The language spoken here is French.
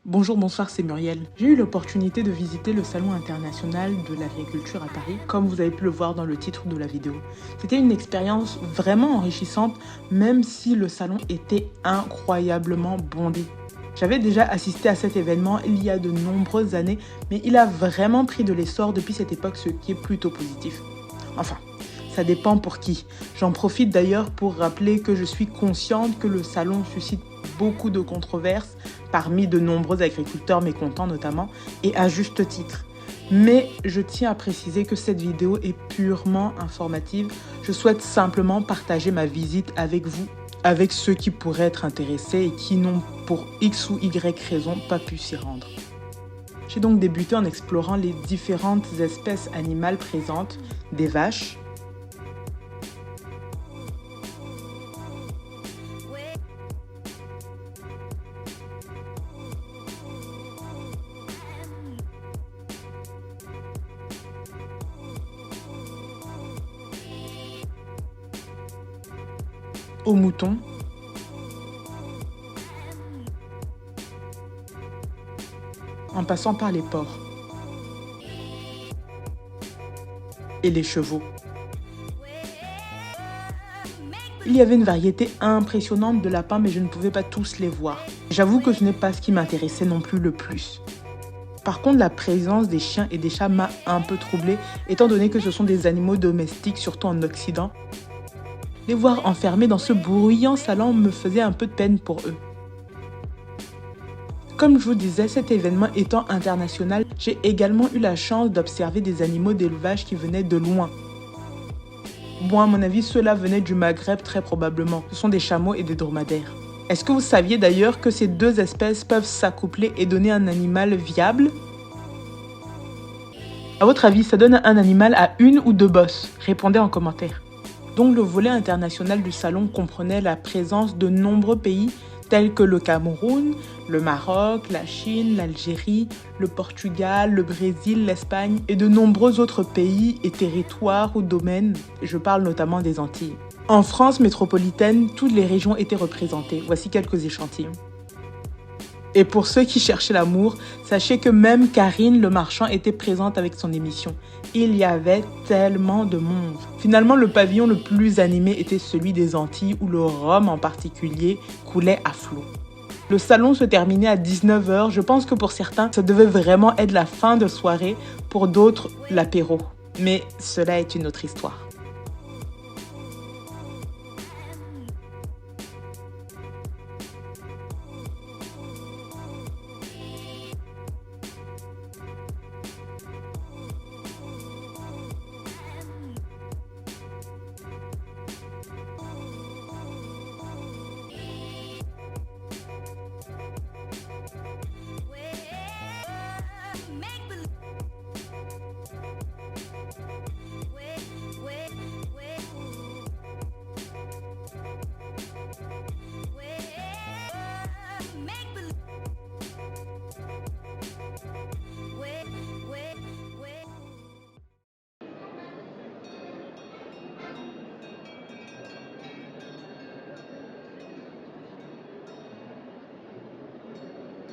Bonjour, bonsoir, c'est Muriel. J'ai eu l'opportunité de visiter le Salon international de l'agriculture à Paris, comme vous avez pu le voir dans le titre de la vidéo. C'était une expérience vraiment enrichissante, même si le salon était incroyablement bondé. J'avais déjà assisté à cet événement il y a de nombreuses années, mais il a vraiment pris de l'essor depuis cette époque, ce qui est plutôt positif. Enfin, ça dépend pour qui. J'en profite d'ailleurs pour rappeler que je suis consciente que le salon suscite beaucoup de controverses parmi de nombreux agriculteurs mécontents notamment, et à juste titre. Mais je tiens à préciser que cette vidéo est purement informative. Je souhaite simplement partager ma visite avec vous, avec ceux qui pourraient être intéressés et qui n'ont pour X ou Y raison pas pu s'y rendre. J'ai donc débuté en explorant les différentes espèces animales présentes, des vaches, aux moutons, en passant par les porcs et les chevaux. Il y avait une variété impressionnante de lapins, mais je ne pouvais pas tous les voir. J'avoue que ce n'est pas ce qui m'intéressait non plus le plus. Par contre, la présence des chiens et des chats m'a un peu troublée, étant donné que ce sont des animaux domestiques, surtout en Occident. Les voir enfermés dans ce bruyant salon me faisait un peu de peine pour eux. Comme je vous disais, cet événement étant international, j'ai également eu la chance d'observer des animaux d'élevage qui venaient de loin. Bon, à mon avis, ceux-là venaient du Maghreb très probablement. Ce sont des chameaux et des dromadaires. Est-ce que vous saviez d'ailleurs que ces deux espèces peuvent s'accoupler et donner un animal viable? À votre avis, ça donne un animal à une ou deux bosses? Répondez en commentaire. Donc le volet international du salon comprenait la présence de nombreux pays tels que le Cameroun, le Maroc, la Chine, l'Algérie, le Portugal, le Brésil, l'Espagne et de nombreux autres pays et territoires ou domaines. Je parle notamment des Antilles. En France métropolitaine, toutes les régions étaient représentées. Voici quelques échantillons. Et pour ceux qui cherchaient l'amour, sachez que même Karine Le Marchand était présente avec son émission. Il y avait tellement de monde. Finalement, le pavillon le plus animé était celui des Antilles où le rhum en particulier coulait à flot. Le salon se terminait à 19 h. Je pense que pour certains, ça devait vraiment être la fin de soirée, pour d'autres, l'apéro. Mais cela est une autre histoire.